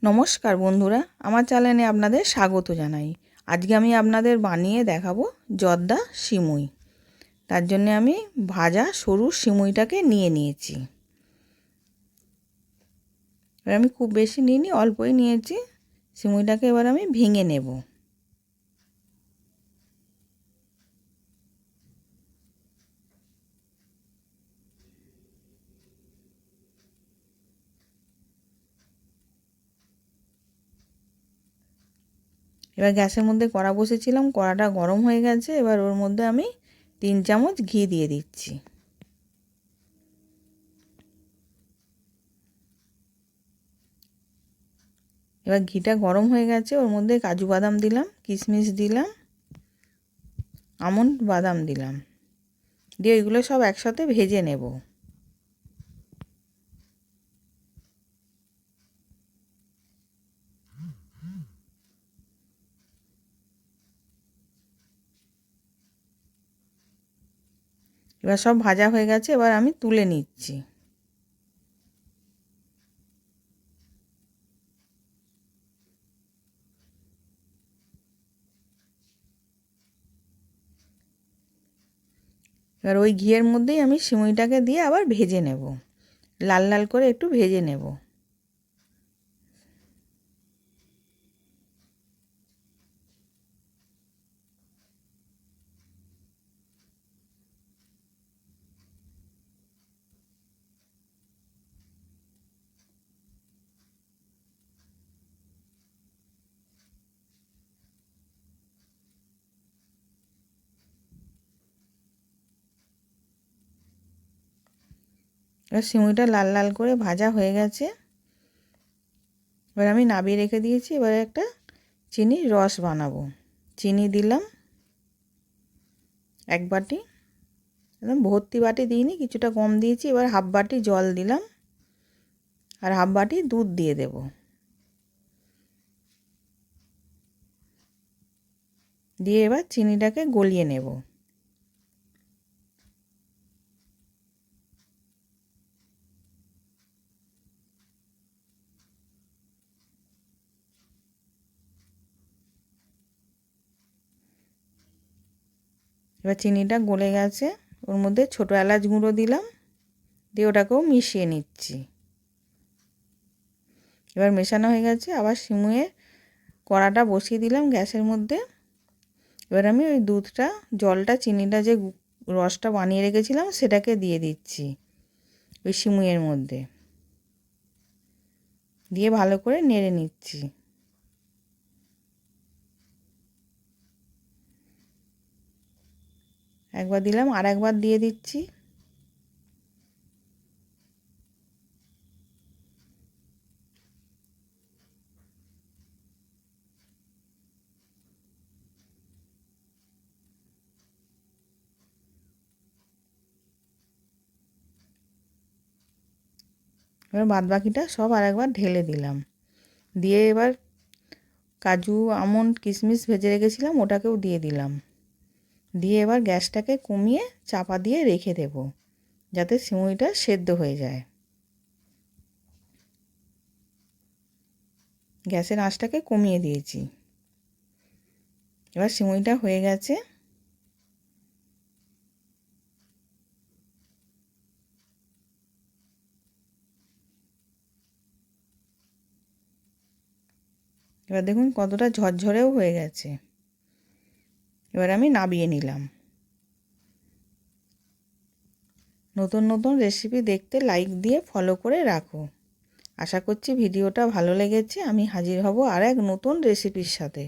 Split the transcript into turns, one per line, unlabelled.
নমস্কার বন্ধুরা, আমার চ্যানেলে আপনাদের স্বাগত জানাই। আজকে আমি আপনাদের বানিয়ে দেখাবো জর্দা সিমুই। তার জন্য আমি ভাজা সরু সিমুইটাকে নিয়ে নিয়েছি। এবার আমি খুব বেশি নিইনি, অল্পই নিয়েছি। সিমুইটাকে এবার আমি ভেঙে নেব। এবার গ্যাসের মধ্যে কড়া বসেছিলাম, কড়াটা গরম হয়ে গেছে। এবার ওর মধ্যে আমি 3 চামচ ঘি দিয়ে দিচ্ছি। এবার ঘিটা গরম হয়ে গেছে, ওর মধ্যে কাজু বাদাম দিলাম, কিশমিশ দিলাম, আমন্ড বাদাম দিলাম, দিয়ে এগুলো সব একসাথে ভেজে নেব। এবার সব ভাজা হয়ে গেছে, এবার আমি তুলে নিচ্ছি। এবার ওই ঘিয়ের মধ্যেই আমি সিমুইটাকে দিয়ে আবার ভেজে নেব, লাল লাল করে একটু ভেজে নেব। এবার সিমুইটা লাল লাল করে ভাজা হয়ে গেছে। এবার আমি নাবিয়ে রেখে দিয়েছি। এবার একটা চিনির রস বানাবো। চিনি দিলাম 1 বাটি, একদম ভর্তি বাটি দিইনি, কিছুটা কম দিয়েছি। এবার হাফ বাটি জল দিলাম আর হাফ বাটি দুধ দিয়ে দেব। দিয়ে এবার চিনিটাকে গলিয়ে নেব। এবার চিনিটা গলে গেছে, ওর মধ্যে ছোটো এলাচ গুঁড়ো দিলাম, দিয়ে ওটাকেও মিশিয়ে নিচ্ছি। এবার মেশানো হয়ে গেছে, আবার সিমুইয়ের কড়াটা বসিয়ে দিলাম গ্যাসের মধ্যে। এবার আমি ওই দুধটা, জলটা, চিনিটা, যে রসটা বানিয়ে রেখেছিলাম সেটাকে দিয়ে দিচ্ছি ওই সিমুইয়ের মধ্যে, দিয়ে ভালো করে নেড়ে নিচ্ছি। একবার দিলাম, আর একবার দিয়ে দিচ্ছি। এবার বাদ বাকিটা সব আর একবার ঢেলে দিলাম, দিয়ে এবার কাজু, আমন্ড, কিশমিশ ভেজে রেখেছিলাম ওটাকেও দিয়ে দিলাম, দিয়ে এবার গ্যাসটাকে কমিয়ে চাপা দিয়ে রেখে দেব, যাতে সিমুইটা সেদ্ধ হয়ে যায়। গ্যাসের আঁচটাকে কমিয়ে দিয়েছি। এবার সিমুইটা হয়ে গেছে। এবার দেখুন কতটা ঝরঝরেও হয়ে গেছে। এবার আমি নামিয়ে নিলাম। নতুন নতুন রেসিপি দেখতে লাইক দিয়ে ফলো করে রাখো। আশা করছি ভিডিওটা ভালো লেগেছে। আমি হাজির হব আর এক নতুন রেসিপির সাথে।